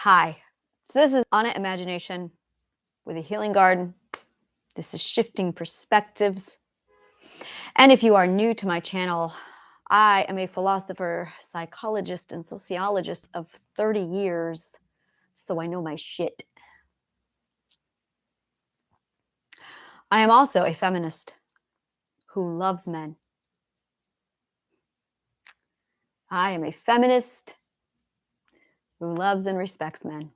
Hi. So this is Anna Imagination with a Healing Garden. This is Shifting Perspectives. And if you are new to my channel, I am a philosopher, psychologist, and sociologist of 30 years, so I know my shit. I am also a feminist who loves men. I am a feminist who loves and respects men.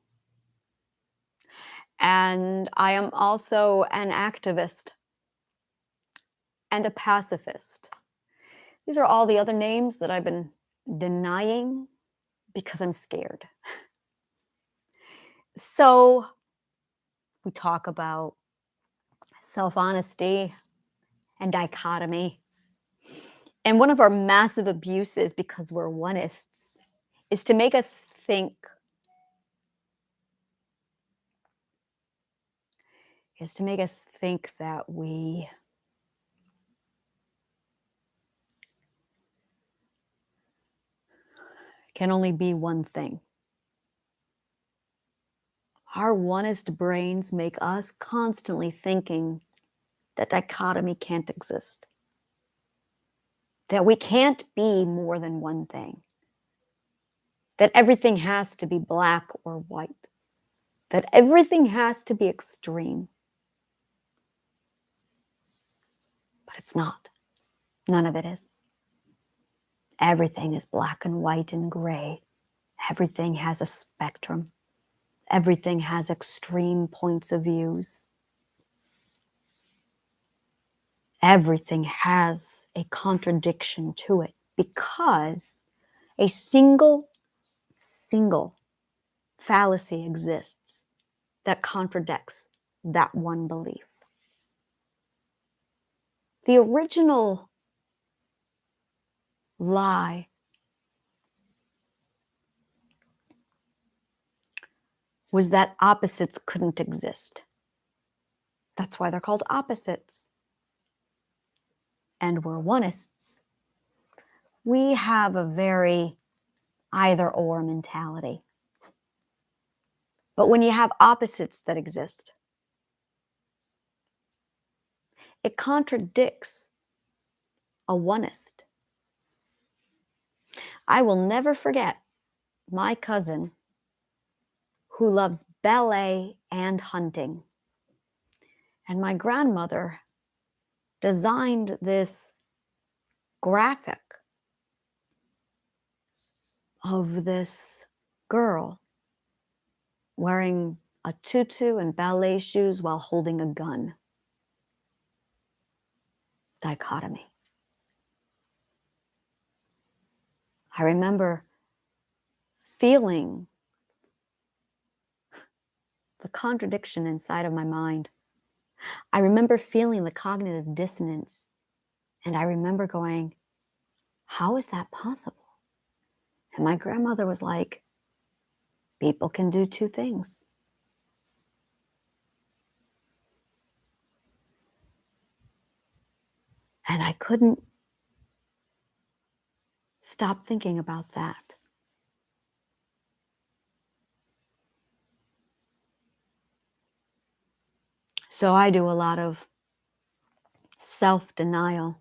And I am also an activist and a pacifist. These are all the other names that I've been denying because I'm scared. So we talk about self-honesty and dichotomy. And one of our massive abuses, because we're oneists, is to make us think, that we can only be one thing. Our oneist brains make us constantly thinking that dichotomy can't exist, that we can't be more than one thing, that everything has to be black or white, that everything has to be extreme. But it's not. None of it is. Everything is black and white and gray. Everything has a spectrum. Everything has extreme points of views. Everything has a contradiction to it because a single fallacy exists that contradicts that one belief. The original lie was that opposites couldn't exist. That's why they're called opposites. And we're oneists. We have a very either-or mentality. But when you have opposites that exist, it contradicts a oneist. I will never forget my cousin who loves ballet and hunting. And my grandmother designed this graphic of this girl wearing a tutu and ballet shoes while holding a gun. Dichotomy. I remember feeling the contradiction inside of my mind. I remember feeling the cognitive dissonance. And I remember going, how is that possible? And my grandmother was like, people can do two things. And I couldn't stop thinking about that. So I do a lot of self-denial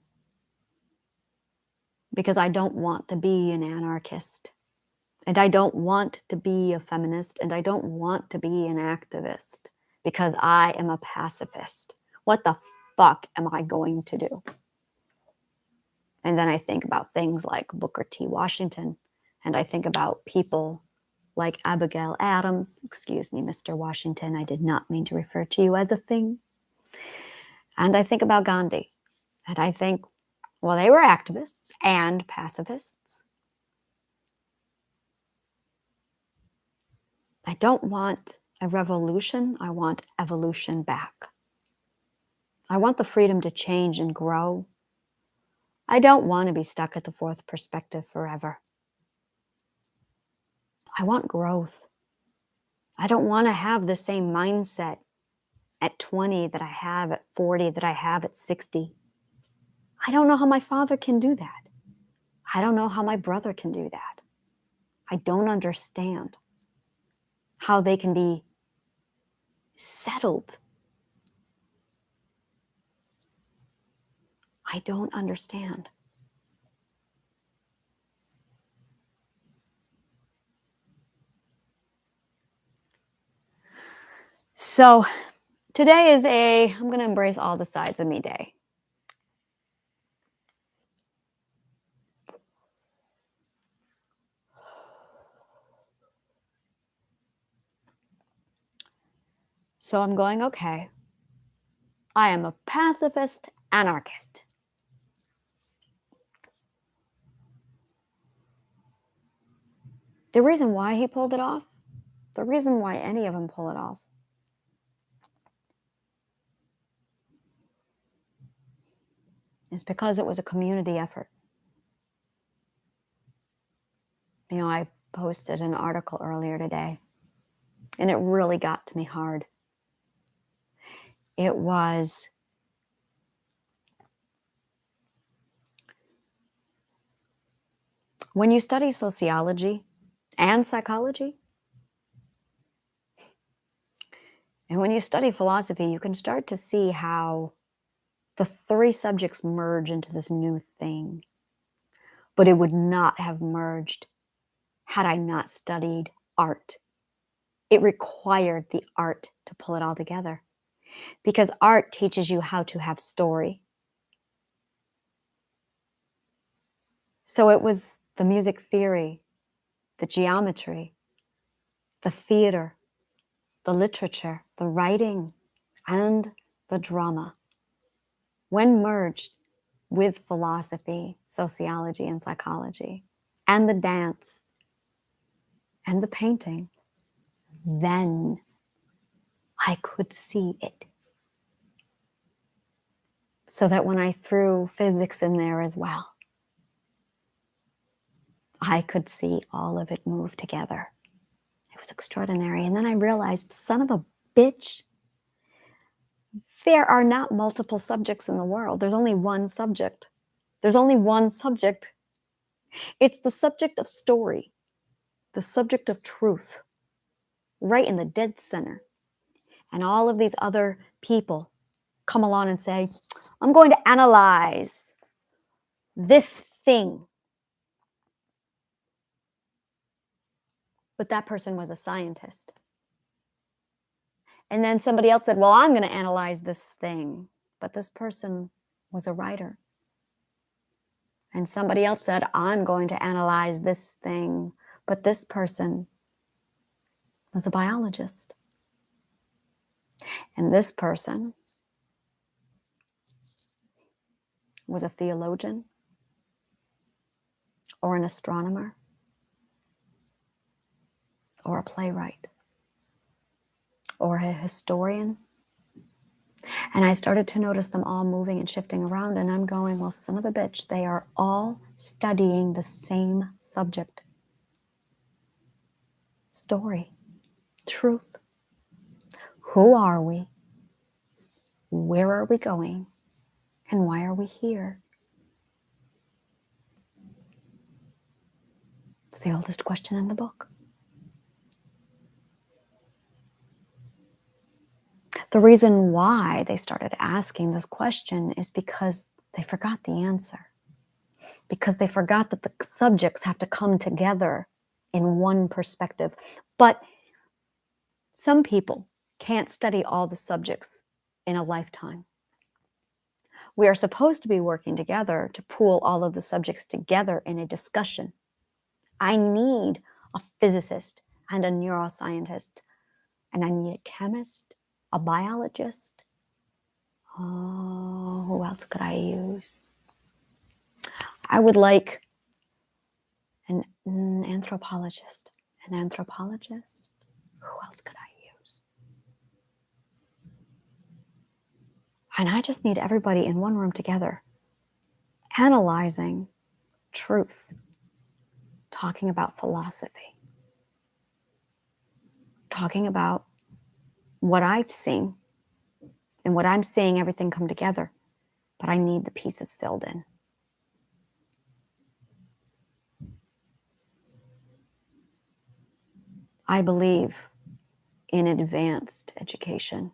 because I don't want to be an anarchist. And I don't want to be a feminist. And I don't want to be an activist because I am a pacifist. What the fuck am I going to do? And then I think about things like Booker T. Washington. And I think about people like Abigail Adams. Excuse me, Mr. Washington, I did not mean to refer to you as a thing. And I think about Gandhi. And I think, well, they were activists and pacifists. I don't want a revolution. I want evolution back. I want the freedom to change and grow. I don't want to be stuck at the fourth perspective forever. I want growth. I don't want to have the same mindset at 20 that I have at 40, that I have at 60. I don't know how my father can do that. I don't know how my brother can do that. I don't understand. how they can be settled. I don't understand. So today is I'm going to embrace all the sides of me day. So I'm going, okay, I am a pacifist anarchist. The reason why he pulled it off, the reason why any of them pull it off, is because it was a community effort. You know, I posted an article earlier today, and it really got to me hard. It was when you study sociology and psychology, and when you study philosophy, you can start to see how the three subjects merge into this new thing. But it would not have merged had I not studied art. It required the art to pull it all together, because art teaches you how to have story. So it was the music theory, the geometry, the theater, the literature, the writing, and the drama, when merged with philosophy, sociology, and psychology, and the dance, and the painting, then I could see it. So that when I threw physics in there as well, I could see all of it move together. It was extraordinary. And then I realized, son of a bitch, there are not multiple subjects in the world. There's only one subject. There's only one subject. It's the subject of story, the subject of truth, right in the dead center. And all of these other people come along and say, I'm going to analyze this thing. But that person was a scientist. And then somebody else said, well, I'm going to analyze this thing. But this person was a writer. And somebody else said, I'm going to analyze this thing. But this person was a biologist. And this person was a theologian or an astronomer or a playwright or a historian. And I started to notice them all moving and shifting around, and I'm going, well, son of a bitch, they are all studying the same subject. Story, truth. Who are we? Where are we going? And why are we here? It's the oldest question in the book. The reason why they started asking this question is because they forgot the answer. Because they forgot that the subjects have to come together in one perspective. But some people can't study all the subjects in a lifetime. We are supposed to be working together to pool all of the subjects together in a discussion. I need a physicist and a neuroscientist, and I need a chemist, a biologist. Oh, who else could I use? I would like an anthropologist. An anthropologist? Who else could I use? And I just need everybody in one room together, analyzing truth, talking about philosophy, talking about what I've seen, and what I'm seeing everything come together, but I need the pieces filled in. I believe in advanced education.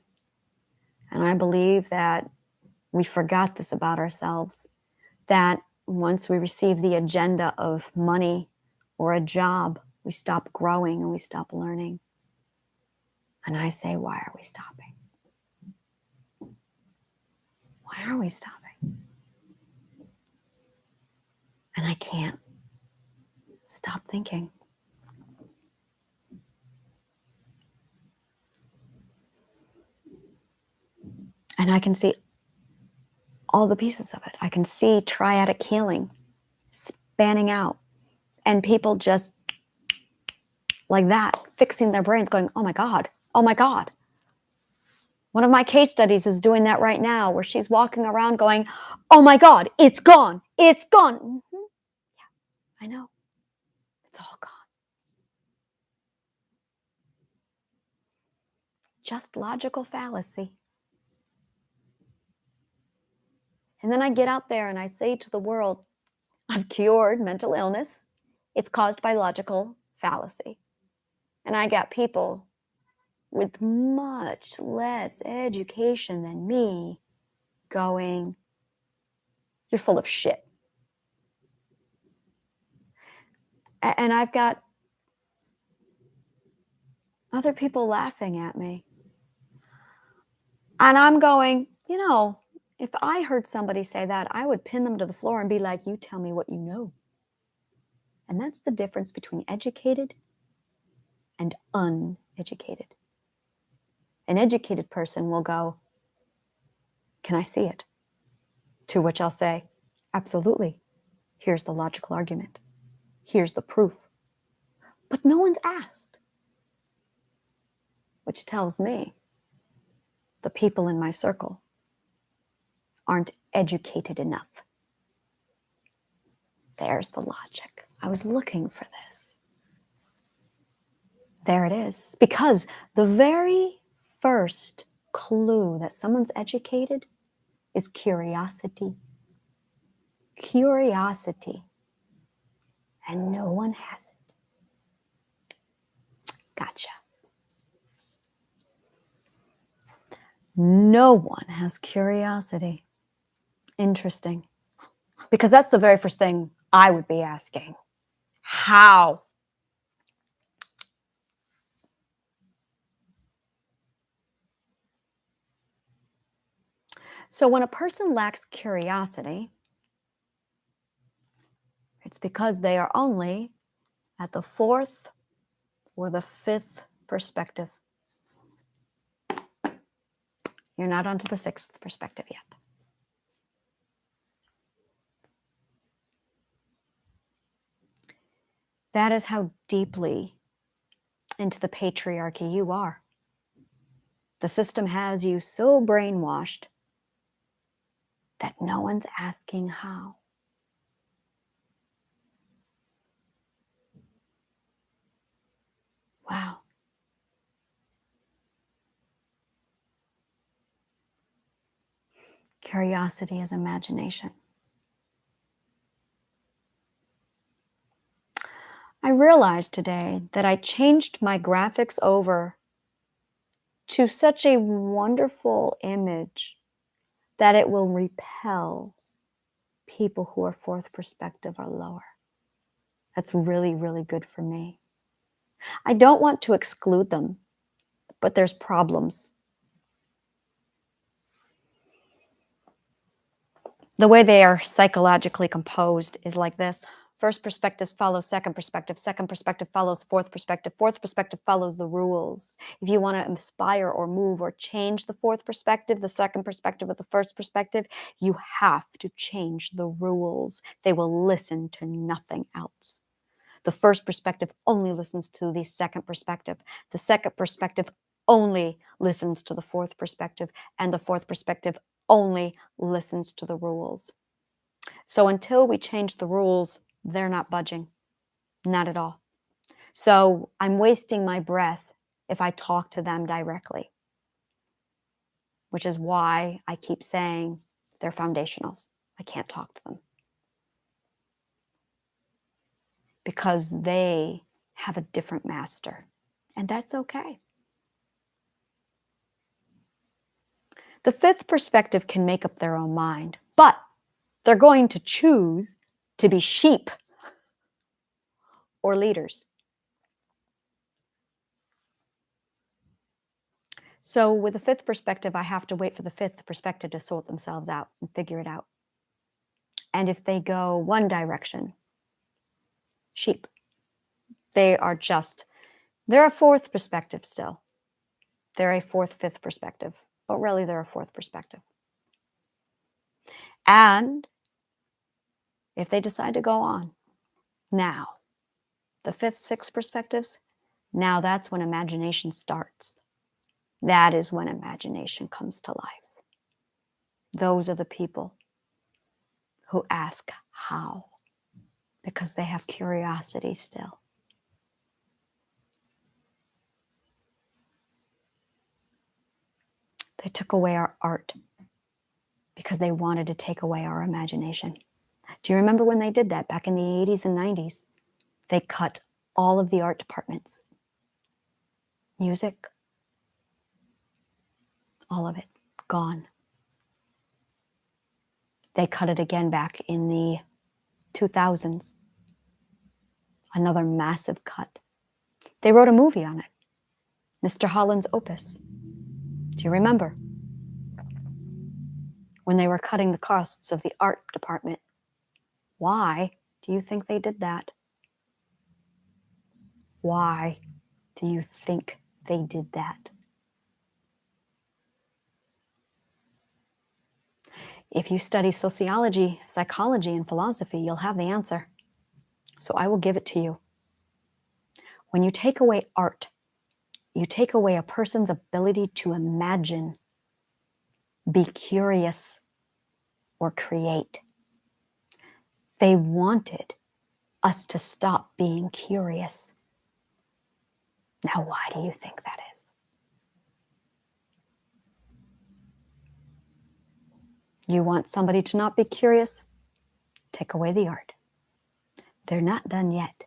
And I believe that we forgot this about ourselves, that once we receive the agenda of money or a job, we stop growing and we stop learning. And I say, why are we stopping? Why are we stopping? And I can't stop thinking. And I can see all the pieces of it. I can see triadic healing spanning out, and people just like that, fixing their brains, going, oh my God, oh my God. One of my case studies is doing that right now, where she's walking around going, oh my God, it's gone, it's gone. Mm-hmm. Yeah, I know, it's all gone. Just logical fallacy. And then I get out there and I say to the world, I've cured mental illness. It's caused by logical fallacy. And I got people with much less education than me going, you're full of shit. And I've got other people laughing at me. And I'm going, you know, if I heard somebody say that, I would pin them to the floor and be like, you tell me what you know. And that's the difference between educated and uneducated. An educated person will go, can I see it? To which I'll say, absolutely. Here's the logical argument. Here's the proof. But no one's asked. Which tells me the people in my circle aren't educated enough. There's the logic. I was looking for this. There it is. Because the very first clue that someone's educated is curiosity. Curiosity. And no one has it. Gotcha. No one has curiosity. Interesting. Because that's the very first thing I would be asking. How? So when a person lacks curiosity, it's because they are only at the fourth or the fifth perspective. You're not onto the sixth perspective yet. That is how deeply into the patriarchy you are. The system has you so brainwashed that no one's asking how. Wow. Curiosity is imagination. I realized today that I changed my graphics over to such a wonderful image that it will repel people who are fourth perspective or lower. That's really, really good for me. I don't want to exclude them, but there's problems. The way they are psychologically composed is like this. First perspective follows second perspective follows fourth perspective follows the rules. If you want to inspire or move or change the fourth perspective, the second perspective, or the first perspective, you have to change the rules. They will listen to nothing else. The first perspective only listens to the second perspective. The second perspective only listens to the fourth perspective, and the fourth perspective only listens to the rules. So until we change the rules, they're not budging. Not at all. So I'm wasting my breath if I talk to them directly, which is why I keep saying they're foundationals. I can't talk to them because they have a different master, and that's okay. The fifth perspective can make up their own mind, but they're going to choose to be sheep or leaders. So with the fifth perspective, I have to wait for the fifth perspective to sort themselves out and figure it out. And if they go one direction, sheep, they're a fourth perspective still. They're a fourth, fifth perspective, but really they're a fourth perspective. And if they decide to go on, now, the fifth, sixth perspectives, now that's when imagination starts. That is when imagination comes to life. Those are the people who ask how, because they have curiosity still. They took away our art because they wanted to take away our imagination. Do you remember when they did that back in the 80s and 90s? They cut all of the art departments. Music, all of it, gone. They cut it again back in the 2000s. Another massive cut. They wrote a movie on it, Mr. Holland's Opus. Do you remember? When they were cutting the costs of the art department. Why do you think they did that? Why do you think they did that? If you study sociology, psychology, and philosophy, you'll have the answer. So I will give it to you. When you take away art, you take away a person's ability to imagine, be curious, or create. They wanted us to stop being curious. Now, why do you think that is? You want somebody to not be curious? Take away the art. They're not done yet.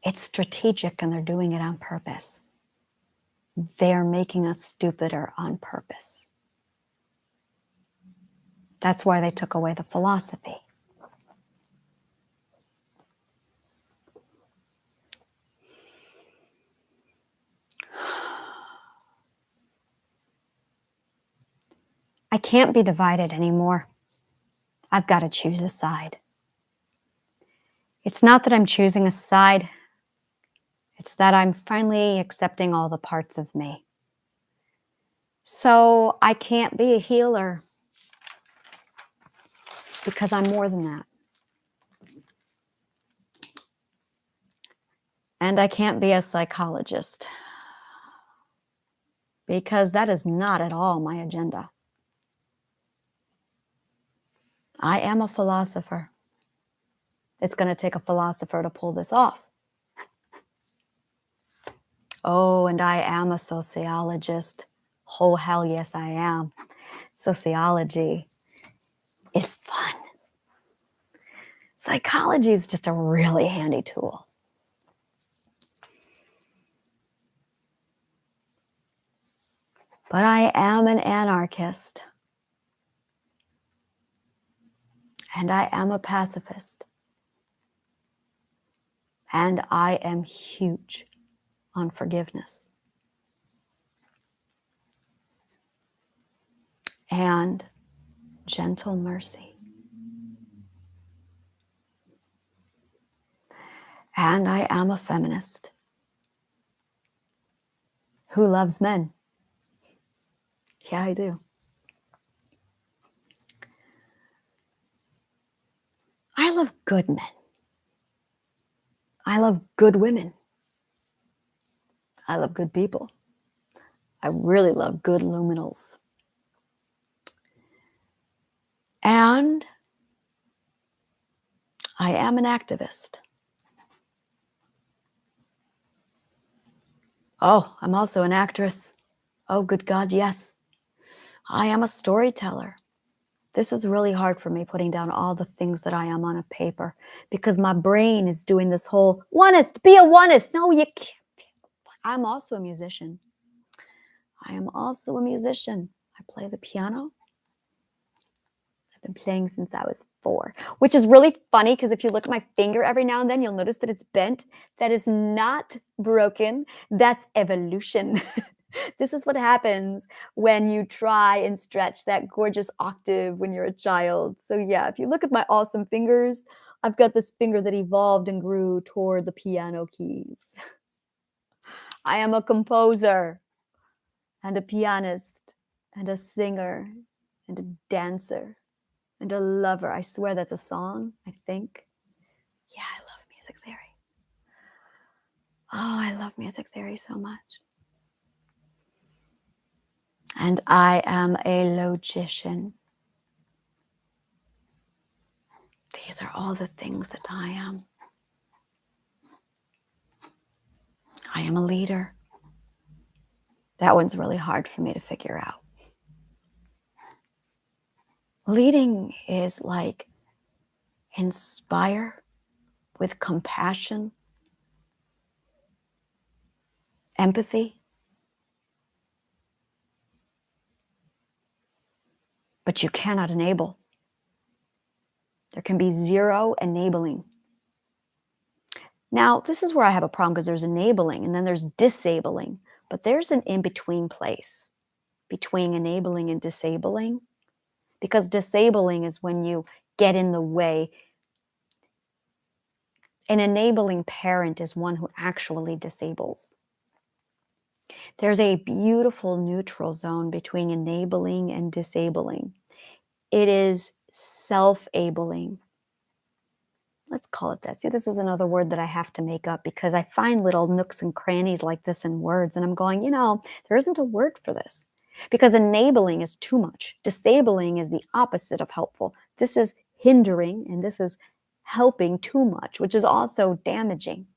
It's strategic and they're doing it on purpose. They're making us stupider on purpose. That's why they took away the philosophy. I can't be divided anymore. I've got to choose a side. It's not that I'm choosing a side. It's that I'm finally accepting all the parts of me. So I can't be a healer because I'm more than that. And I can't be a psychologist because that is not at all my agenda. I am a philosopher. It's going to take a philosopher to pull this off. Oh, and I am a sociologist. Oh, hell yes, I am. Sociology is fun. Psychology is just a really handy tool. But I am an anarchist. And I am a pacifist. And I am huge on forgiveness. And gentle mercy. And I am a feminist who loves men. Yeah, I do. I love good men. I love good women. I love good people. I really love good luminals. And I am an activist. Oh, I'm also an actress. Oh, good God, yes. I am a storyteller. This is really hard for me, putting down all the things that I am on a paper, because my brain is doing this whole oneist, be a oneist. No, you can't. I'm also a musician. I am also a musician. I play the piano. I've been playing since I was 4, which is really funny because if you look at my finger every now and then, you'll notice that it's bent. That is not broken. That's evolution. This is what happens when you try and stretch that gorgeous octave when you're a child. So, yeah, if you look at my awesome fingers, I've got this finger that evolved and grew toward the piano keys. I am a composer and a pianist and a singer and a dancer and a lover. I swear that's a song, I think. Yeah, I love music theory. Oh, I love music theory so much. And I am a logician. These are all the things that I am. I am a leader. That one's really hard for me to figure out. Leading is like inspire with compassion, empathy, but you cannot enable. There can be zero enabling. Now, this is where I have a problem because there's enabling and then there's disabling, but there's an in-between place between enabling and disabling, because disabling is when you get in the way. An enabling parent is one who actually disables. There's a beautiful neutral zone between enabling and disabling. It is self-abling. Let's call it that. See, this is another word that I have to make up because I find little nooks and crannies like this in words, and I'm going, there isn't a word for this. Because enabling is too much. Disabling is the opposite of helpful. This is hindering, and this is helping too much, which is also damaging.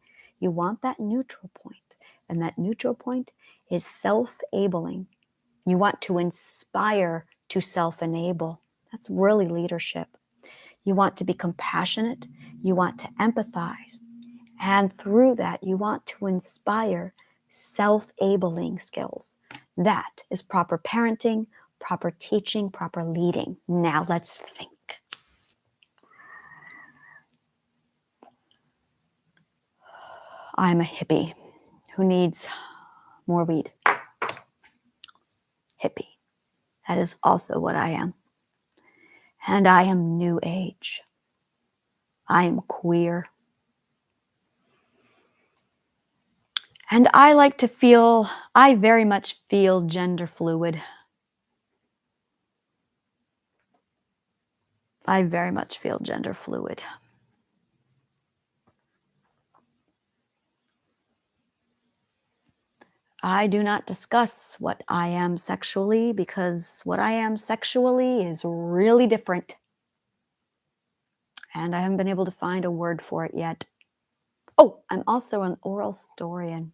You want that neutral point, and that neutral point is self-abling. You want to inspire to self-enable. That's really leadership. You want to be compassionate. You want to empathize. And through that, you want to inspire self-abling skills. That is proper parenting, proper teaching, proper leading. Now let's think. I'm a hippie who needs more weed. Hippie. That is also what I am. And I am new age. I am queer. And I very much feel gender fluid. I very much feel gender fluid. I do not discuss what I am sexually because what I am sexually is really different. And I haven't been able to find a word for it yet. Oh, I'm also an oral historian.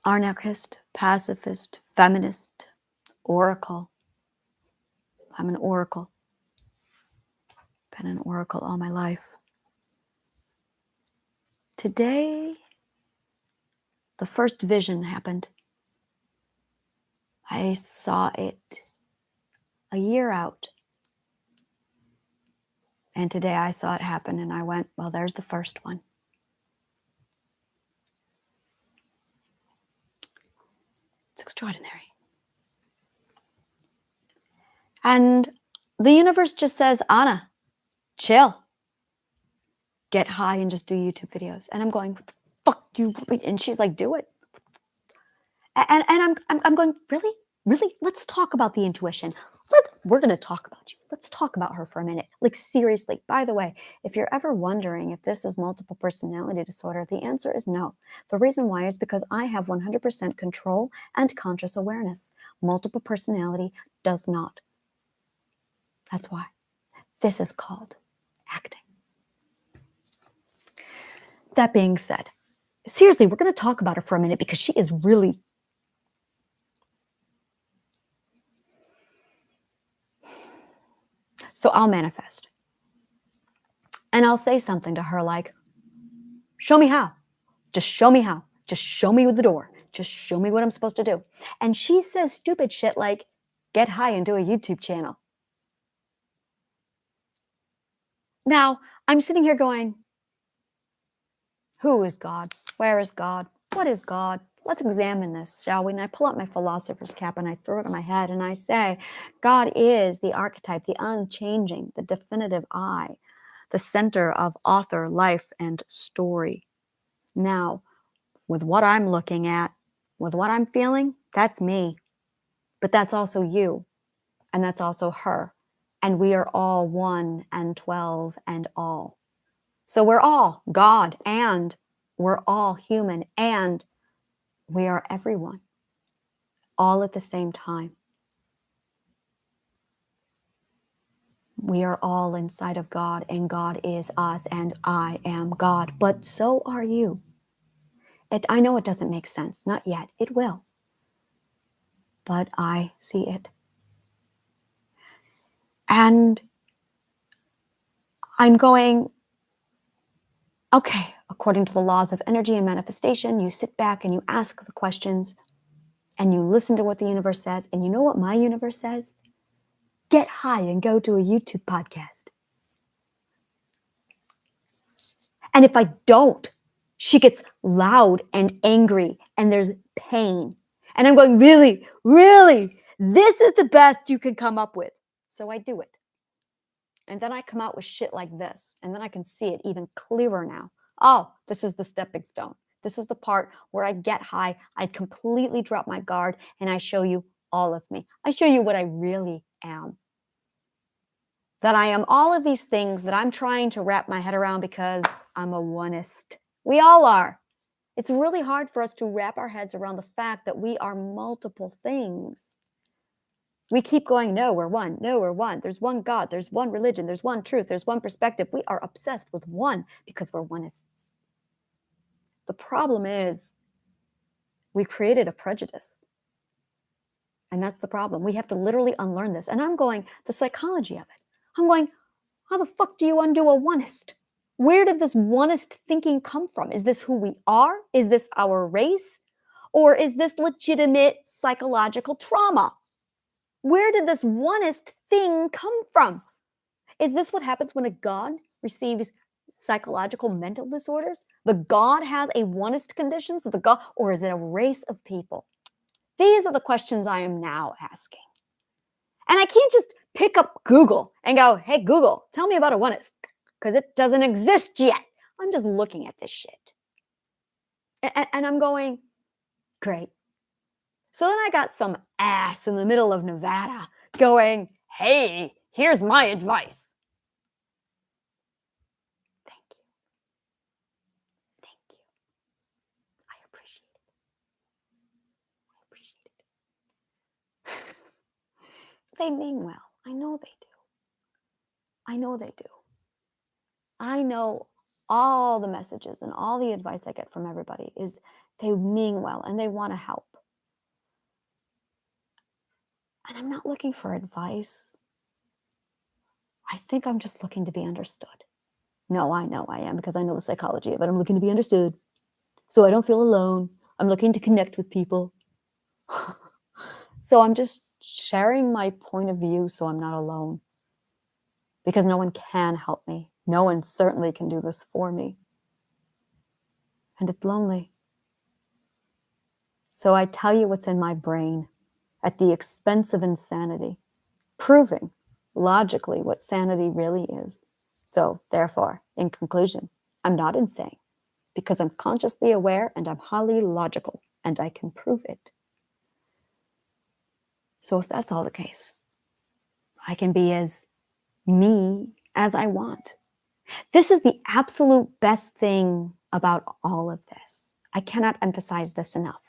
Anarchist, pacifist, feminist, oracle. I'm an oracle. Been an oracle all my life. Today, the first vision happened. I saw it a year out. And today I saw it happen and I went, well, there's the first one. It's extraordinary. And the universe just says, Anna, chill. Get high and just do YouTube videos. And I'm going, what the fuck do you, and she's like, do it. And I'm going, really? Really? Let's talk about the intuition. We're going to talk about you. Let's talk about her for a minute. Like, seriously. By the way, if you're ever wondering if this is multiple personality disorder, the answer is no. The reason why is because I have 100% control and conscious awareness. Multiple personality does not. That's why. This is called acting. That being said, seriously, we're going to talk about her for a minute because she is really... So I'll manifest. And I'll say something to her like, show me how. Just show me how. Just show me the door. Just show me what I'm supposed to do. And she says stupid shit like, get high and do a YouTube channel. Now, I'm sitting here going, who is God? Where is God? What is God? Let's examine this, shall we? And I pull out my philosopher's cap and I throw it on my head and I say, God is the archetype, the unchanging, the definitive I, the center of author, life, and story. Now, with what I'm looking at, with what I'm feeling, that's me. But that's also you. And that's also her. And we are all 1 and 12 and all. So we're all God and we're all human and we are everyone, all at the same time. We are all inside of God and God is us and I am God, but so are you. I know it doesn't make sense, not yet, it will. But I see it. And I'm going, okay, according to the laws of energy and manifestation, you sit back and you ask the questions and you listen to what the universe says. And you know what my universe says? Get high and go to a YouTube podcast. And if I don't, she gets loud and angry and there's pain. And I'm going, really, really, this is the best you can come up with. So I do it. And then I come out with shit like this. And then I can see it even clearer now. Oh, this is the stepping stone. This is the part where I get high. I completely drop my guard and I show you all of me. I show you what I really am. That I am all of these things that I'm trying to wrap my head around because I'm a oneist. We all are. It's really hard for us to wrap our heads around the fact that we are multiple things. We keep going, no, we're one. No, we're one. There's one God. There's one religion. There's one truth. There's one perspective. We are obsessed with one because we're oneists. The problem is we created a prejudice. And that's the problem. We have to literally unlearn this. And I'm going, the psychology of it. I'm going, how the fuck do you undo a oneist? Where did this oneist thinking come from? Is this who we are? Is this our race? Or is this legitimate psychological trauma? Where did this oneist thing come from? Is this what happens when a god receives psychological mental disorders? The god has a oneist condition, so the god, or is it a race of people? These are the questions I am now asking. And I can't just pick up Google and go, hey, Google, tell me about a oneist, because it doesn't exist yet. I'm just looking at this shit. And I'm going, great. So then I got some ass in the middle of Nevada going, hey, here's my advice. Thank you. Thank you. I appreciate it. I appreciate it. They mean well. I know they do. I know they do. I know all the messages and all the advice I get from everybody is they mean well and they want to help. And I'm not looking for advice. I think I'm just looking to be understood. No, I know I am because I know the psychology of it. I'm looking to be understood so I don't feel alone. I'm looking to connect with people. So I'm just sharing my point of view so I'm not alone. Because no one can help me. No one certainly can do this for me. And it's lonely. So I tell you what's in my brain at the expense of insanity, proving logically what sanity really is. So therefore, in conclusion, I'm not insane because I'm consciously aware and I'm highly logical and I can prove it. So if that's all the case, I can be as me as I want. This is the absolute best thing about all of this. I cannot emphasize this enough.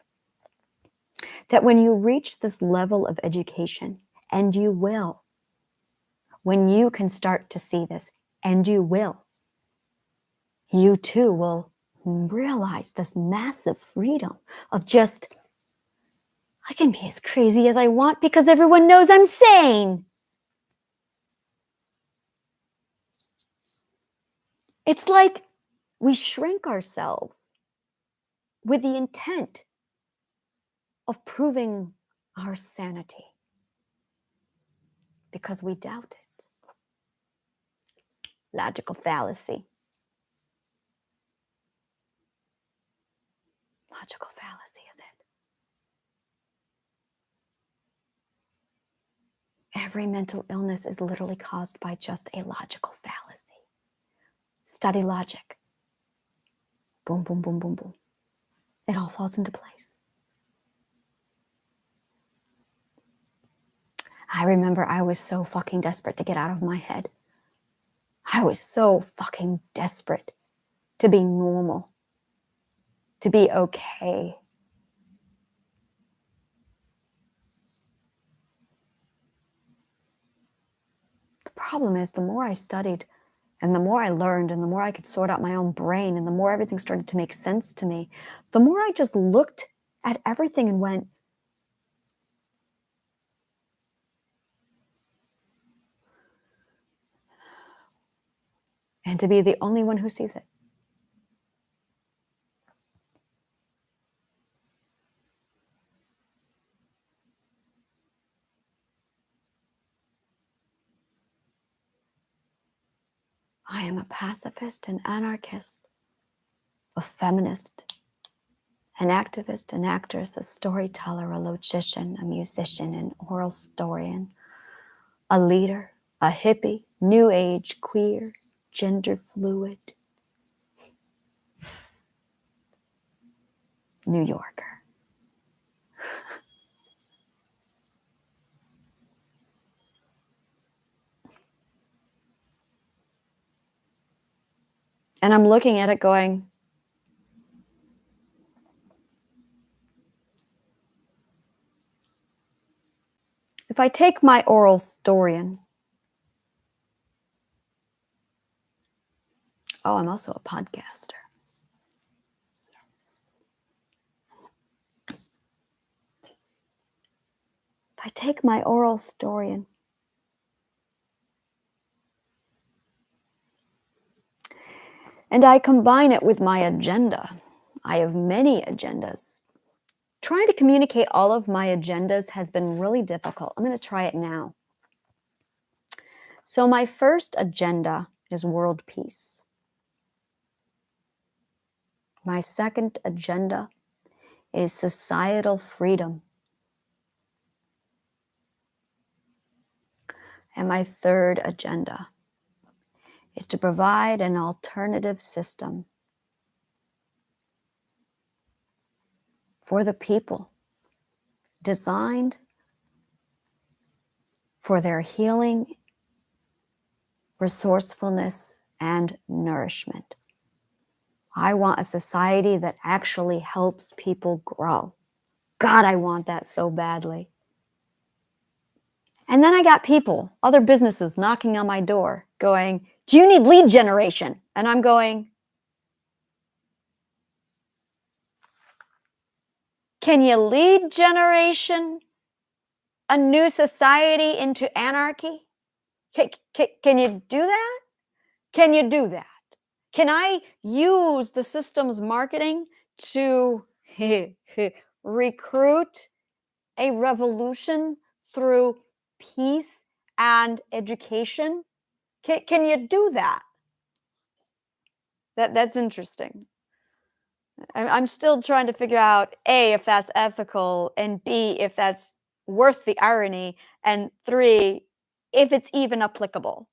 That when you reach this level of education, and you will, when you can start to see this, and you will, you too will realize this massive freedom of just, I can be as crazy as I want because everyone knows I'm sane. It's like we shrink ourselves with the intent of proving our sanity because we doubt it. Logical fallacy. Logical fallacy is it. Every mental illness is literally caused by just a logical fallacy. Study logic. Boom, boom, boom, boom, boom. It all falls into place. I remember I was so fucking desperate to get out of my head. I was so fucking desperate to be normal, to be okay. The problem is, the more I studied and the more I learned and the more I could sort out my own brain and the more everything started to make sense to me, the more I just looked at everything and went, and to be the only one who sees it. I am a pacifist, an anarchist, a feminist, an activist, an actress, a storyteller, a logician, a musician, an oral historian, a leader, a hippie, new age, queer, gender fluid, New Yorker. And I'm looking at it going, if I take my oral historian, oh, I'm also a podcaster. If I take my oral historian and I combine it with my agenda, I have many agendas. Trying to communicate all of my agendas has been really difficult. I'm going to try it now. So my first agenda is world peace. My second agenda is societal freedom. And my third agenda is to provide an alternative system for the people, designed for their healing, resourcefulness, and nourishment. I want a society that actually helps people grow. God, I want that so badly. And then I got people, other businesses knocking on my door going, do you need lead generation? And I'm going, can you lead generation a new society into anarchy? Can you do that? Can you do that? Can I use the system's marketing to recruit a revolution through peace and education? Can you do that? That's interesting. I'm still trying to figure out, A, if that's ethical, and B, if that's worth the irony, and 3, if it's even applicable.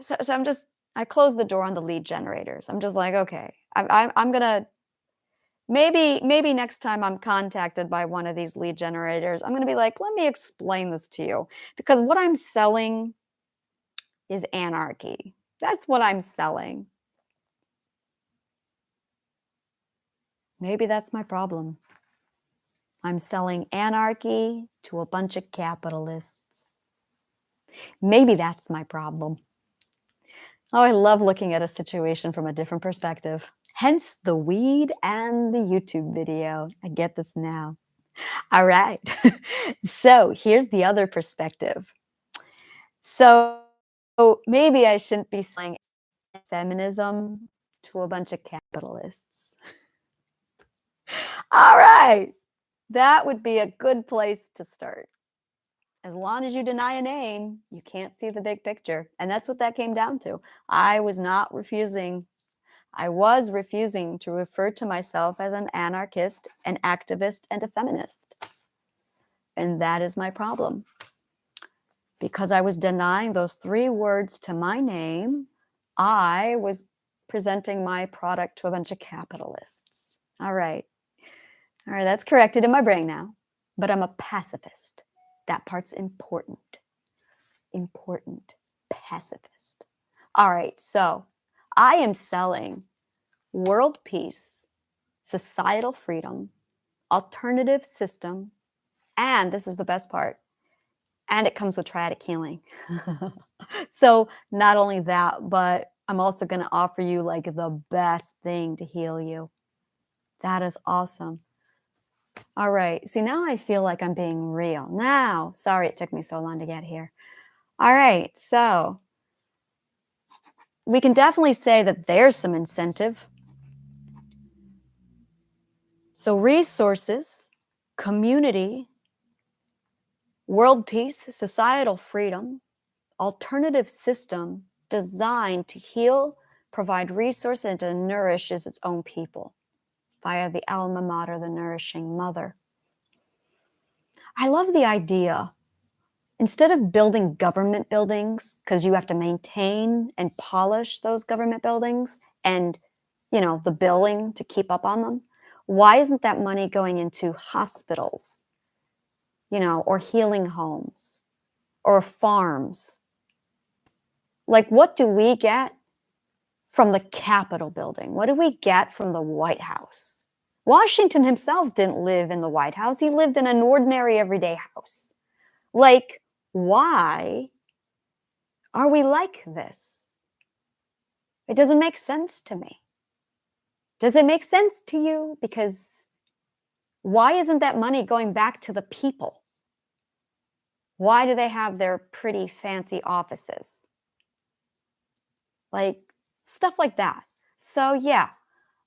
So I closed the door on the lead generators. I'm just like, okay, I'm gonna, maybe next time I'm contacted by one of these lead generators, I'm gonna be like, let me explain this to you. Because what I'm selling is anarchy. That's what I'm selling. Maybe that's my problem. I'm selling anarchy to a bunch of capitalists. Maybe that's my problem. Oh, I love looking at a situation from a different perspective. Hence the weed and the YouTube video. I get this now. All right. So here's the other perspective. So maybe I shouldn't be selling feminism to a bunch of capitalists. All right. That would be a good place to start. As long as you deny a name, you can't see the big picture. And that's what that came down to. I was refusing to refer to myself as an anarchist, an activist, and a feminist. And that is my problem. Because I was denying those 3 words to my name, I was presenting my product to a bunch of capitalists. All right, that's corrected in my brain now. But I'm a pacifist. That part's important. Important. Pacifist. All right, so I am selling world peace, societal freedom, alternative system, and this is the best part, and it comes with triadic healing. So not only that, but I'm also going to offer you like the best thing to heal you. That is awesome. All right. See, now I feel like I'm being real. Now, sorry it took me so long to get here. All right. So we can definitely say that there's some incentive. So resources, community, world peace, societal freedom, alternative system designed to heal, provide resources, and to nourishes its own people via the alma mater, the nourishing mother. I love the idea. Instead of building government buildings, because you have to maintain and polish those government buildings and, the billing to keep up on them, why isn't that money going into hospitals, or healing homes or farms? Like, what do we get from the Capitol building? What do we get from the White House? Washington himself didn't live in the White House. He lived in an ordinary, everyday house. Like, why are we like this? It doesn't make sense to me. Does it make sense to you? Because why isn't that money going back to the people? Why do they have their pretty fancy offices? Like, stuff like that. So yeah,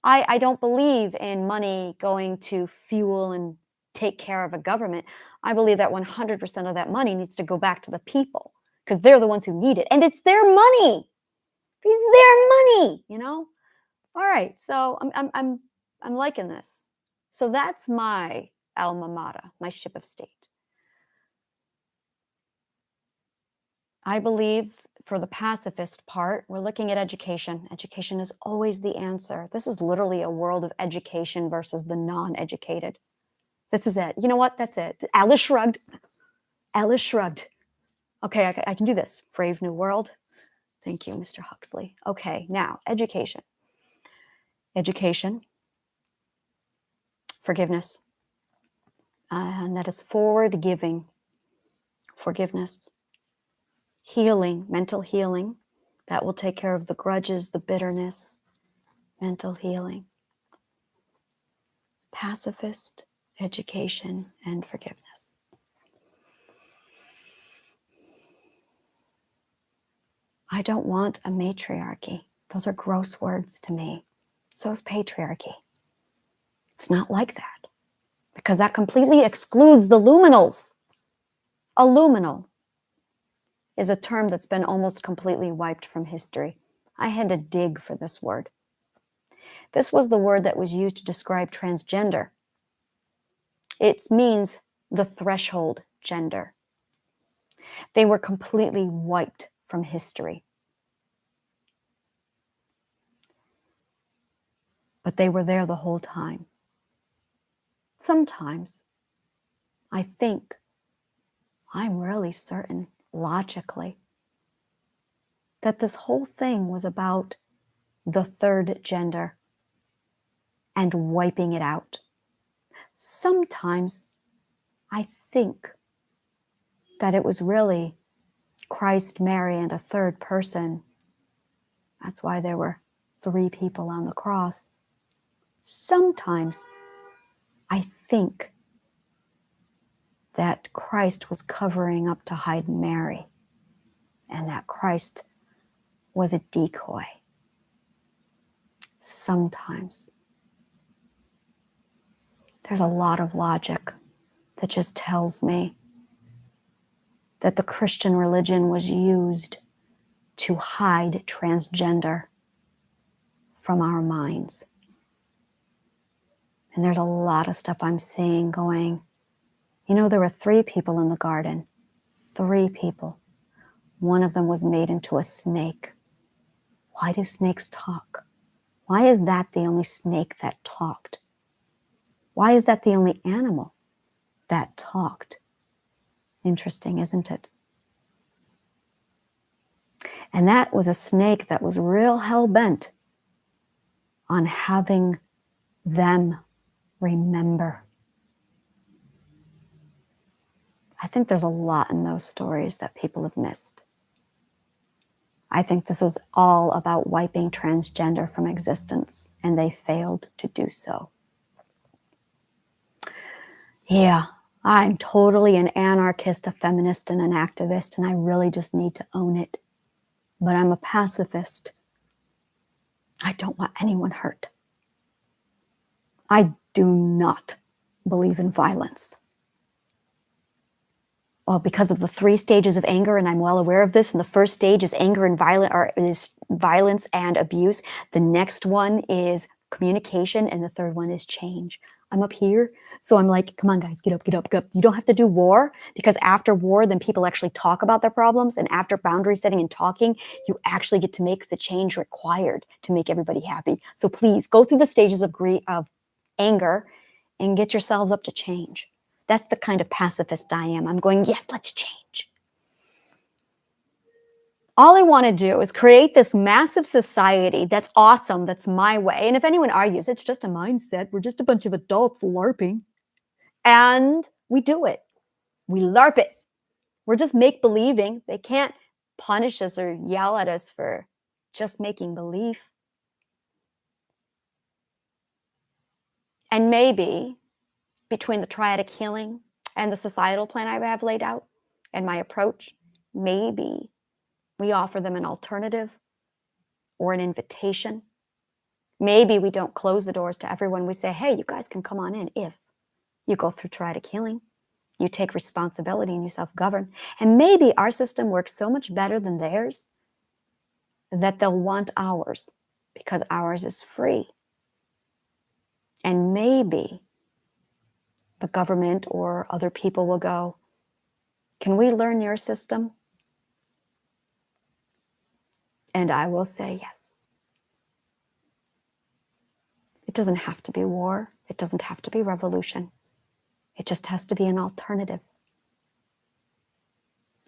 I don't believe in money going to fuel and take care of a government. I believe that 100% of that money needs to go back to the people because they're the ones who need it. And it's their money. It's their money, All right, so I'm liking this. So that's my alma mater, my ship of state. I believe for the pacifist part, we're looking at education. Education is always the answer. This is literally a world of education versus the non-educated. This is it. You know what? That's it. Atlas shrugged. Atlas shrugged. Okay, I can do this. Brave New World. Thank you, Mr. Huxley. Okay, now, education. Education. Forgiveness. And that is forward giving. Forgiveness. Healing, mental healing. That will take care of the grudges, the bitterness. Mental healing. Pacifist, education, and forgiveness. I don't want a matriarchy. Those are gross words to me. So is patriarchy. It's not like that because that completely excludes the luminals. A luminal is a term that's been almost completely wiped from history. I had to dig for this word. This was the word that was used to describe transgender. It means the threshold gender. They were completely wiped from history. But they were there the whole time. Sometimes I think, I'm really certain, logically, that this whole thing was about the third gender and wiping it out. Sometimes I think that it was really Christ, Mary, and a third person. That's why there were 3 people on the cross. Sometimes I think that Christ was covering up to hide Mary and that Christ was a decoy. sometimes there's a lot of logic that just tells me that the Christian religion was used to hide transgender from our minds. And there's a lot of stuff I'm seeing going, there were 3 people in the garden. 3 people. One of them was made into a snake. Why do snakes talk? Why is that the only snake that talked? Why is that the only animal that talked? Interesting, isn't it? And that was a snake that was real hell-bent on having them remember. I think there's a lot in those stories that people have missed. I think this is all about wiping transgender from existence, and they failed to do so. Yeah, I'm totally an anarchist, a feminist, and an activist, and I really just need to own it. But I'm a pacifist. I don't want anyone hurt. I do not believe in violence. Well, because of the 3 stages of anger, and I'm well aware of this, and the first stage is anger and is violence and abuse. The next one is communication, and the third one is change. I'm up here, so I'm like, come on, guys, get up, get up, get up. You don't have to do war, because after war, then people actually talk about their problems, and after boundary setting and talking, you actually get to make the change required to make everybody happy. So please, go through the stages of anger and get yourselves up to change. That's the kind of pacifist I am. I'm going, yes, let's change. All I want to do is create this massive society that's awesome, that's my way. And if anyone argues, it's just a mindset. We're just a bunch of adults LARPing. And we do it. We LARP it. We're just make-believing. They can't punish us or yell at us for just making believe. And maybe between the triadic healing and the societal plan I have laid out and my approach, maybe we offer them an alternative or an invitation. Maybe we don't close the doors to everyone. We say, hey, you guys can come on in if you go through triadic healing, you take responsibility and you self-govern. And maybe our system works so much better than theirs that they'll want ours because ours is free. And maybe the government or other people will go, can we learn your system? And I will say yes. It doesn't have to be war. It doesn't have to be revolution. It just has to be an alternative.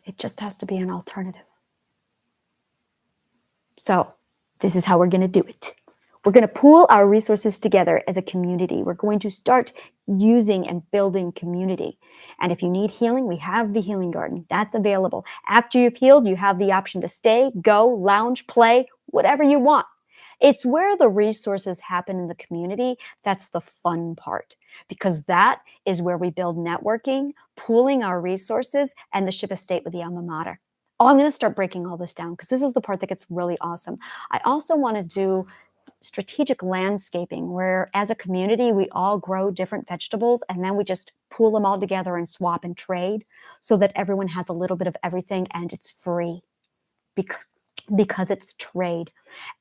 It just has to be an alternative. So this is how we're going to do it. We're going to pool our resources together as a community. We're going to start using and building community. And if you need healing, we have the healing garden. That's available. After you've healed, you have the option to stay, go, lounge, play, whatever you want. It's where the resources happen in the community. That's the fun part, because that is where we build networking, pooling our resources, and the ship of state with the alma mater. Oh, I'm going to start breaking all this down because this is the part that gets really awesome. I also want to do strategic landscaping where as a community we all grow different vegetables and then we just pool them all together and swap and trade so that everyone has a little bit of everything and it's free because it's trade.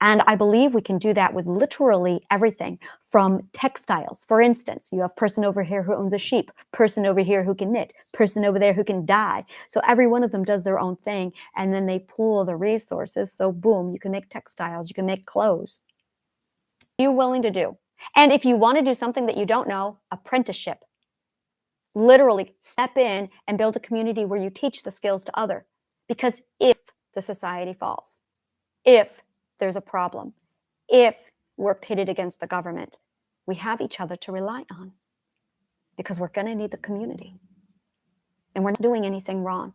And I believe we can do that with literally everything from textiles. For instance, you have person over here who owns a sheep, person over here who can knit, person over there who can dye. So every one of them does their own thing and then they pool the resources. So boom, you can make textiles, you can make clothes. You're willing to do. And if you want to do something that you don't know, apprenticeship. Literally step in and build a community where you teach the skills to others. Because if the society falls, if there's a problem, if we're pitted against the government, we have each other to rely on because we're going to need the community. And we're not doing anything wrong.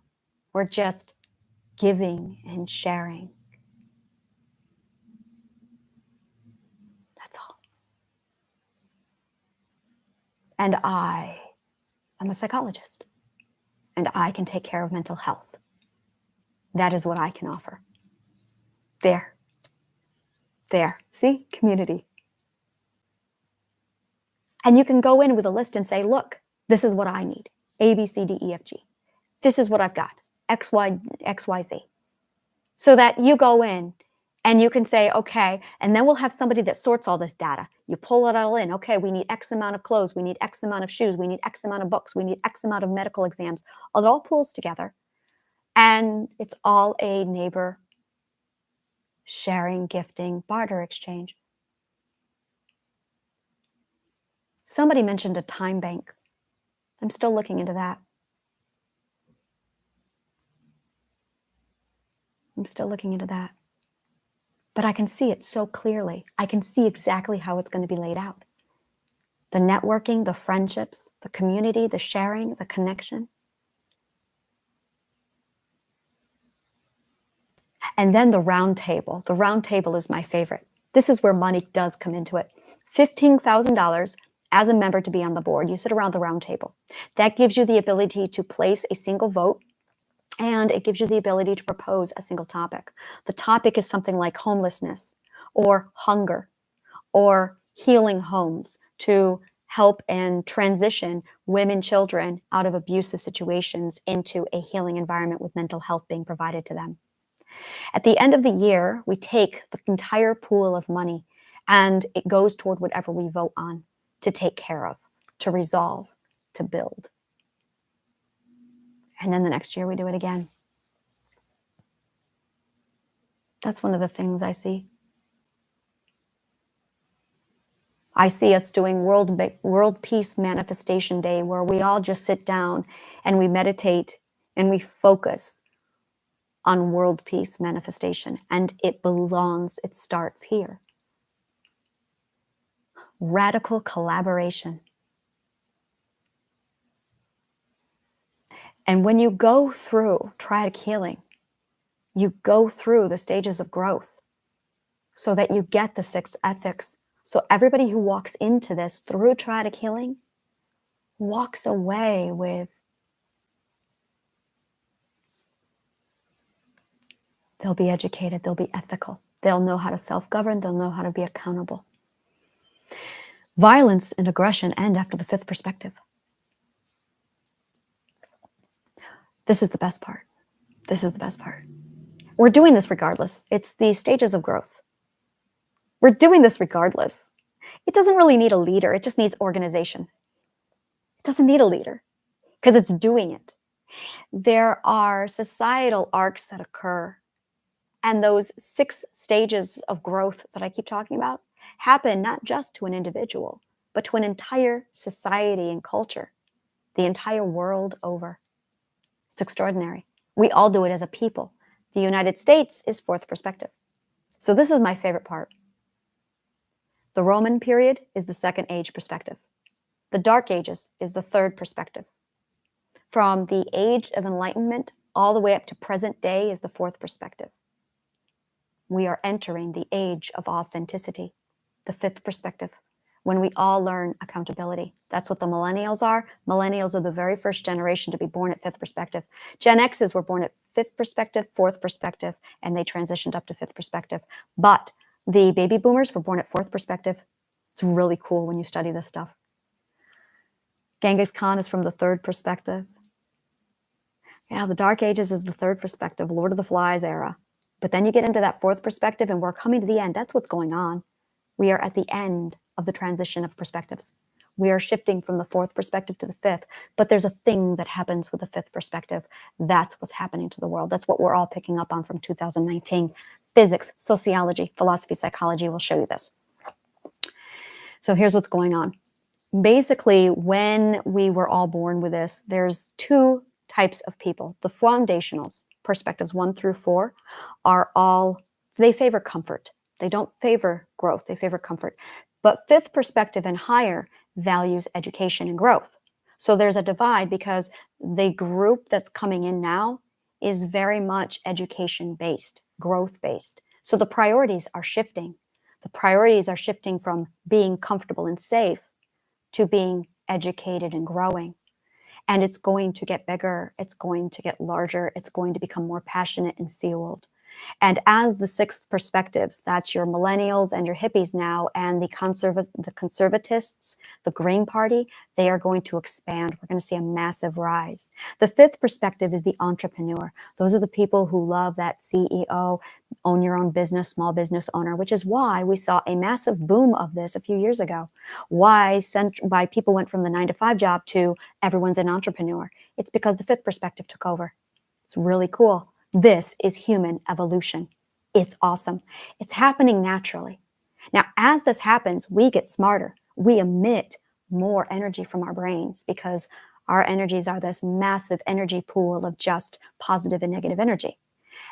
We're just giving and sharing. That's all. And I am a psychologist, and I can take care of mental health. That is what I can offer. There. See? Community. And you can go in with a list and say, look, this is what I need. A, B, C, D, E, F, G. This is what I've got. X, Y, X, Y, Z. So that you go in and you can say, okay, and then we'll have somebody that sorts all this data. You pull it all in. Okay, we need X amount of clothes. We need X amount of shoes. We need X amount of books. We need X amount of medical exams. It all pulls together. And it's all a neighbor sharing, gifting, barter exchange. Somebody mentioned a time bank. I'm still looking into that. But I can see it so clearly. I can see exactly how it's going to be laid out. The networking, the friendships, the community, the sharing, the connection. And then the round table. The round table is my favorite. This is where money does come into it. $15,000 as a member to be on the board. You sit around the round table. That gives you the ability to place a single vote, and it gives you the ability to propose a single topic. The topic is something like homelessness or hunger or healing homes to help and transition women, children out of abusive situations into a healing environment with mental health being provided to them. At the end of the year, we take the entire pool of money and it goes toward whatever we vote on to take care of, to resolve, to build. And then the next year we do it again. That's one of the things I see. I see us doing World Peace Manifestation Day, where we all just sit down and we meditate and we focus on world peace manifestation. And it starts here. Radical collaboration. And when you go through triadic healing, you go through the stages of growth so that you get the 6 ethics. So everybody who walks into this through triadic healing walks away with, they'll be educated, they'll be ethical, they'll know how to self-govern, they'll know how to be accountable. Violence and aggression end after the 5th perspective. This is the best part. This is the best part. We're doing this regardless. It's the stages of growth. We're doing this regardless. It doesn't really need a leader. It just needs organization. It doesn't need a leader because it's doing it. There are societal arcs that occur, and those 6 stages of growth that I keep talking about happen not just to an individual, but to an entire society and culture, the entire world over. It's extraordinary. We all do it as a people. The United States is 4th perspective. So this is my favorite part. The Roman period is the 2nd age perspective. The Dark Ages is the 3rd perspective. From the age of enlightenment all the way up to present day is the 4th perspective. We are entering the age of authenticity, the 5th perspective, when we all learn accountability. That's what the millennials are. Millennials are the very first generation to be born at 5th perspective. Gen X's were born at 5th perspective, 4th perspective, and they transitioned up to 5th perspective. But the baby boomers were born at 4th perspective. It's really cool when you study this stuff. Genghis Khan is from the 3rd perspective. Yeah, the Dark Ages is the 3rd perspective, Lord of the Flies era. But then you get into that 4th perspective and we're coming to the end. That's what's going on. We are at the end of the transition of perspectives. We are shifting from the 4th perspective to the 5th, but there's a thing that happens with the 5th perspective. That's what's happening to the world. That's what we're all picking up on from 2019. Physics, sociology, philosophy, psychology will show you this. So here's what's going on. Basically, when we were all born with this, there's 2 types of people. The foundationals, perspectives 1 through 4, are all, they favor comfort. They don't favor growth, they favor comfort. But 5th perspective and higher values education and growth. So there's a divide because the group that's coming in now is very much education-based, growth-based. So the priorities are shifting. The priorities are shifting from being comfortable and safe to being educated and growing. And it's going to get bigger, it's going to get larger, it's going to become more passionate and fueled. And as the sixth perspectives, that's your millennials and your hippies now, and the conservatists, the Green Party, they are going to expand. We're going to see a massive rise. The fifth perspective is the entrepreneur. Those are the people who love that CEO, own your own business, small business owner, which is why we saw a massive boom of this a few years ago. Why people went from the 9-to-5 job to everyone's an entrepreneur. It's because the fifth perspective took over. It's really cool. This is human evolution. It's awesome. It's happening naturally. Now, as this happens, we get smarter. We emit more energy from our brains because our energies are this massive energy pool of just positive and negative energy.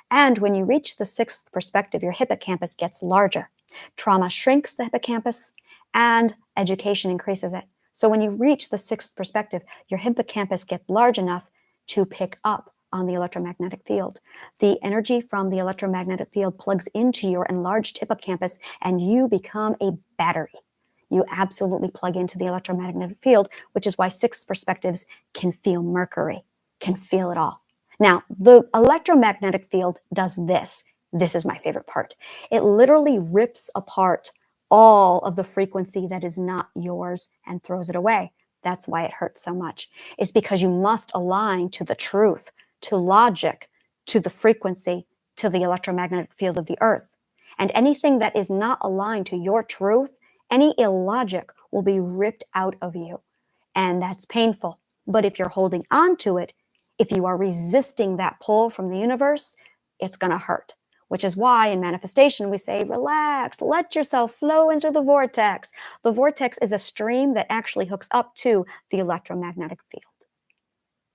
And when you reach the sixth perspective, your hippocampus gets larger. Trauma shrinks the hippocampus and education increases it. So when you reach the sixth perspective, your hippocampus gets large enough to pick up on the electromagnetic field. The energy from the electromagnetic field plugs into your enlarged hippocampus and you become a battery. You absolutely plug into the electromagnetic field, which is why sixth perspectives can feel Mercury, can feel it all. Now, the electromagnetic field does this. This is my favorite part. It literally rips apart all of the frequency that is not yours and throws it away. That's why it hurts so much. It's because you must align to the truth, to logic, to the frequency, to the electromagnetic field of the earth. And anything that is not aligned to your truth, any illogic will be ripped out of you. And that's painful. But if you're holding on to it, if you are resisting that pull from the universe, it's going to hurt. Which is why in manifestation we say, relax, let yourself flow into the vortex. The vortex is a stream that actually hooks up to the electromagnetic field.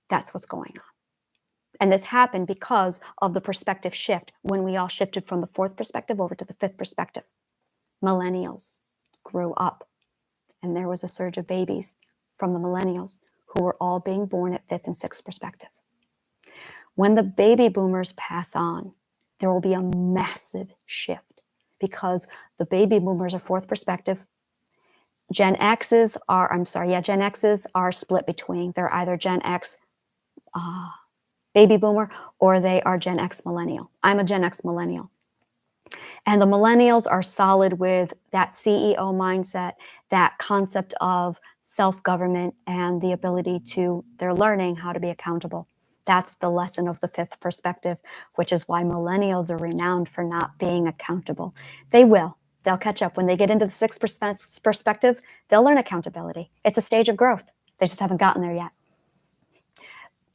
That's what's going on. And this happened because of the perspective shift when we all shifted from the fourth perspective over to the fifth perspective. Millennials grew up, and there was a surge of babies from the millennials who were all being born at fifth and sixth perspective. When the baby boomers pass on, there will be a massive shift because the baby boomers are fourth perspective. Gen X's are split between. They're either Gen X baby boomer or they are Gen X millennial. I'm a Gen X millennial. And the millennials are solid with that CEO mindset, that concept of self-government and the ability to, they're learning how to be accountable. That's the lesson of the fifth perspective, which is why millennials are renowned for not being accountable. They will. They'll catch up. When they get into the sixth perspective, they'll learn accountability. It's a stage of growth. They just haven't gotten there yet.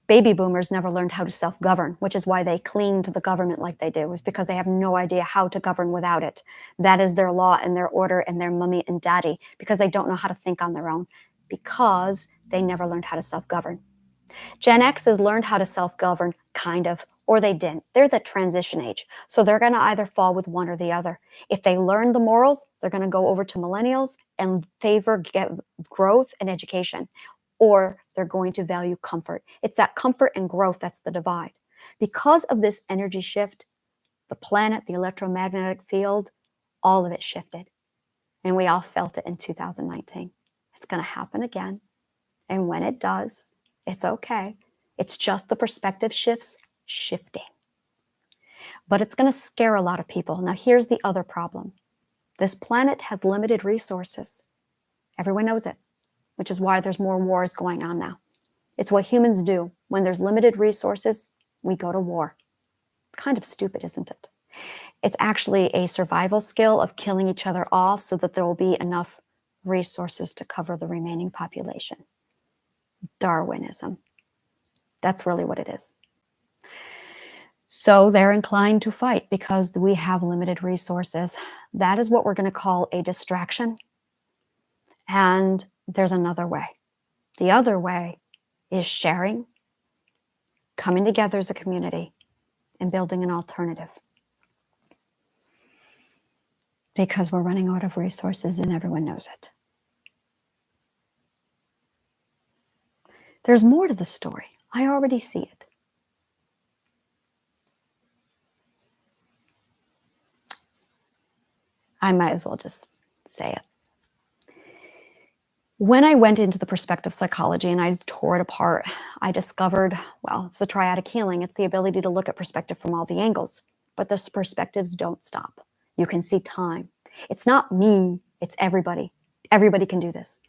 Baby boomers never learned how to self-govern, which is why they cling to the government like they do, is because they have no idea how to govern without it. That is their law and their order and their mummy and daddy, because they don't know how to think on their own, because they never learned how to self-govern. Gen X has learned how to self-govern, kind of, or they didn't. They're the transition age. So they're going to either fall with one or the other. If they learn the morals, they're going to go over to millennials and favor growth and education, or they're going to value comfort. It's that comfort and growth that's the divide. Because of this energy shift, the planet, the electromagnetic field, all of it shifted. And we all felt it in 2019. It's going to happen again. And when it does, it's okay. It's just the perspective shifts shifting. But it's going to scare a lot of people. Now, here's the other problem. This planet has limited resources. Everyone knows it, which is why there's more wars going on now. It's what humans do. When there's limited resources, we go to war. Kind of stupid, isn't it? It's actually a survival skill of killing each other off so that there will be enough resources to cover the remaining population. Darwinism. That's really what it is. So they're inclined to fight because we have limited resources. That is what we're going to call a distraction. And there's another way. The other way is sharing, coming together as a community, and building an alternative. Because we're running out of resources and everyone knows it. There's more to the story. I already see it. I might as well just say it. When I went into the perspective psychology and I tore it apart, I discovered, well, it's the triadic healing. It's the ability to look at perspective from all the angles. but the perspectives don't stop. You can see time. It's not me, it's everybody. Everybody can do this.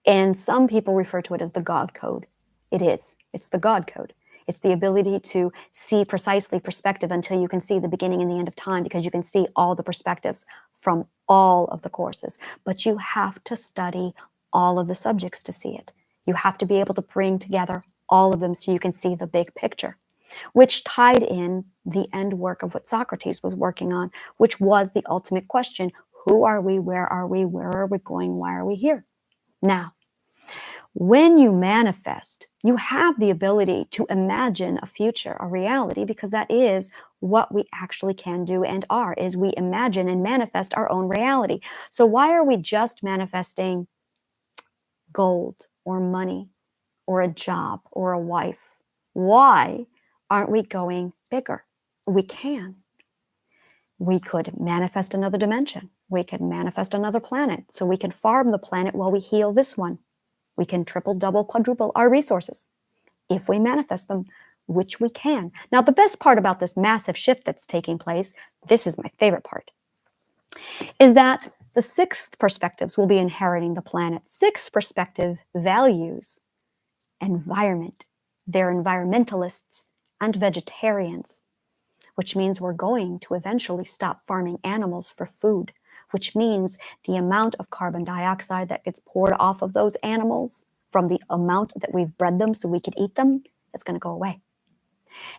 And some people refer to it as the God code. It is. It's the God code. It's the ability to see precisely perspective until you can see the beginning and the end of time, because you can see all the perspectives from all of the courses. But you have to study all of the subjects to see it. You have to be able to bring together all of them so you can see the big picture, which tied in the end work of what Socrates was working on, which was the ultimate question: who are we? Where are we? Where are we going? Why are we here? Now, when you manifest, you have the ability to imagine a future, a reality, because that is what we actually can do and are, is we imagine and manifest our own reality. So why are we just manifesting gold or money or a job or a wife? Why aren't we going bigger? We can. We could manifest another dimension. We could manifest another planet, so we can farm the planet while we heal this one. We can triple, double, quadruple our resources if we manifest them, which we can. Now, the best part about this massive shift that's taking place, this is my favorite part, is that the sixth perspectives will be inheriting the planet. Sixth perspective values environment. They're environmentalists and vegetarians, which means we're going to eventually stop farming animals for food, which means the amount of carbon dioxide that gets poured off of those animals from the amount that we've bred them so we could eat them, it's going to go away.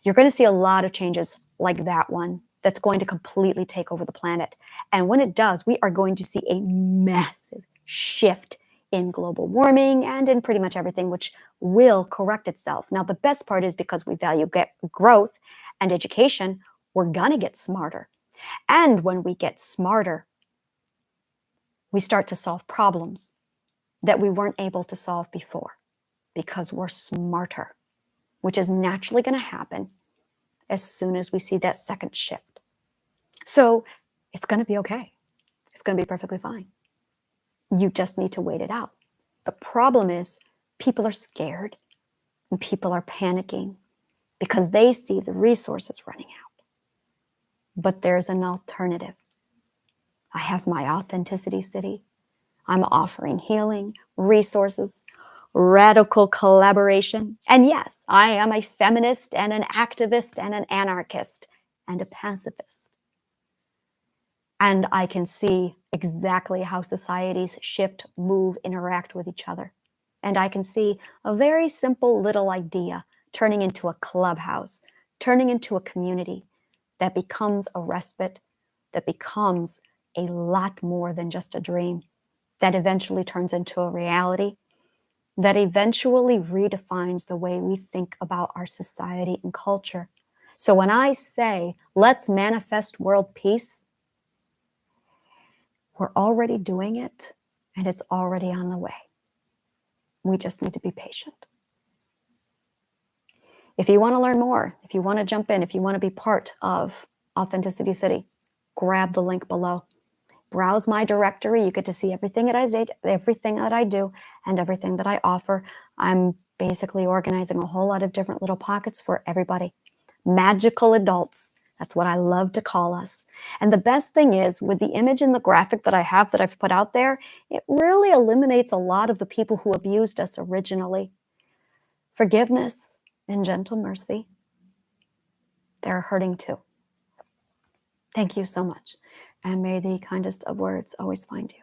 You're going to see a lot of changes like that one that's going to completely take over the planet. And when it does, we are going to see a massive shift in global warming and in pretty much everything, which will correct itself. Now, the best part is, because we value growth and education, we're going to get smarter. And when we get smarter, we start to solve problems that we weren't able to solve before, because we're smarter, which is naturally going to happen as soon as we see that second shift. So it's going to be okay. It's going to be perfectly fine. You just need to wait it out. The problem is, people are scared and people are panicking because they see the resources running out. But there's an alternative. I have my Authenticity City. I'm offering healing, resources, radical collaboration. And yes, I am a feminist and an activist and an anarchist and a pacifist. And I can see exactly how societies shift, move, interact with each other. And I can see a very simple little idea turning into a clubhouse, turning into a community that becomes a respite, that becomes a lot more than just a dream, that eventually turns into a reality, that eventually redefines the way we think about our society and culture. So when I say, let's manifest world peace, we're already doing it, and it's already on the way. We just need to be patient. If you want to learn more, if you want to jump in, if you want to be part of Authenticity City, grab the link below. Browse my directory. You get to see everything that I do, and everything that I offer. I'm basically organizing a whole lot of different little pockets for everybody. Magical adults. That's what I love to call us. And the best thing is, with the image and the graphic that I have that I've put out there, it really eliminates a lot of the people who abused us originally. Forgiveness and gentle mercy. They're hurting too. Thank you so much. And may the kindest of words always find you.